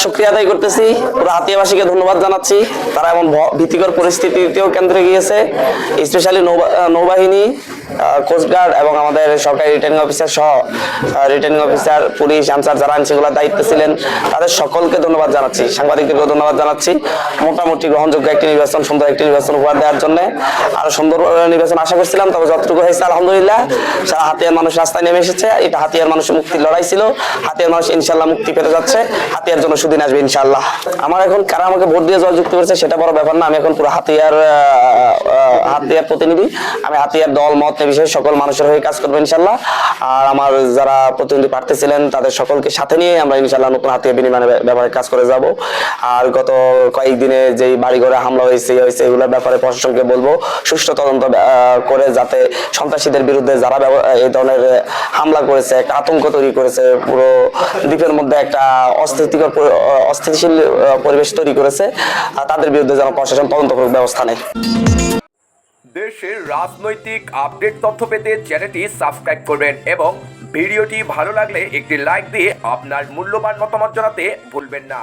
শুকরিয়া আদায় করতেছি, পুরো হাতিয়াবাসীকে ধন্যবাদ জানাচ্ছি। তারা এমন ভীতিকর পরিস্থিতিতেও কেন্দ্রে গিয়েছে, স্পেশালি নৌবাহিনী, কোস্টগার্ড এবং আমাদের সরকারি রিটার্নিং অফিসার সহ রিটার্নিং অফিসার, পুলিশ, আনসার যারা আইনশৃঙ্খলার দায়িত্বে ছিলেন তাদের সকলকে ধন্যবাদ জানাচ্ছি। সাংবাদিকদেরকেও ধন্যবাদ জানাচ্ছি। মোটামুটি গ্রহণযোগ্য একটি নির্বাচন, সুন্দর একটি নির্বাচন উপহার দেওয়ার জন্য। আরো সুন্দর নির্বাচন আশা করছিলাম, তবে যতটুকু হয়েছে আলহামদুলিল্লাহ। সারা হাতিয়ার মানুষ রাস্তায় নেমে এসেছে। এটা হাতিয়ার মানুষের মুক্তির লড়াই ছিল। হাতিয়ার মানুষ ইনশাল্লাহ মুক্তি পেতে যাচ্ছে। হাতিয়ার জন্য সুদিন আসবে ইনশাল্লাহ। আমার এখন কারা আমাকে ভোট দিয়ে জয়যুক্ত করেছে সেটা বড় ব্যাপার না। আমি এখন পুরো হাতিয়ার প্রতিনিধি। আমি হাতিয়ার দল মত বিষয়ে সকল মানুষের হয়ে কাজ করবো ইনশাল্লাহ। আর আমার যারা প্রতিনিধি প্রার্থী ছিলেন তাদের সকলকে সাথে নিয়ে আমরা ইনশাল্লাহ নতুন হাতিয়ার বিনিময়ের ব্যাপারে কাজ করে যাব। আর গত কয়েকদিনে যেই বাড়িঘরে হামলা হয়েছে এগুলোর ব্যাপারে প্রশাসনকে বলবো সুষ্ঠু তদন্ত করে, যাতে সন্ত্রাসীদের বিরুদ্ধে যারা এই ধরনের হামলা করেছে, একটা আতঙ্ক তৈরি করেছে, পুরো দ্বীপের মধ্যে একটা অস্থিতিশীল পরিবেশ তৈরি করেছে, তাদের বিরুদ্ধে যেন প্রশাসন তদন্তপূর্বক ব্যবস্থা নেয়। দেশের রাজনৈতিক আপডেট তথ্য পেতে চ্যানেলটি সাবস্ক্রাইব করবেন এবং ভিডিওটি ভালো লাগলে একটি লাইক দিয়ে আপনার মূল্যবান মতামত জানাতে ভুলবেন না।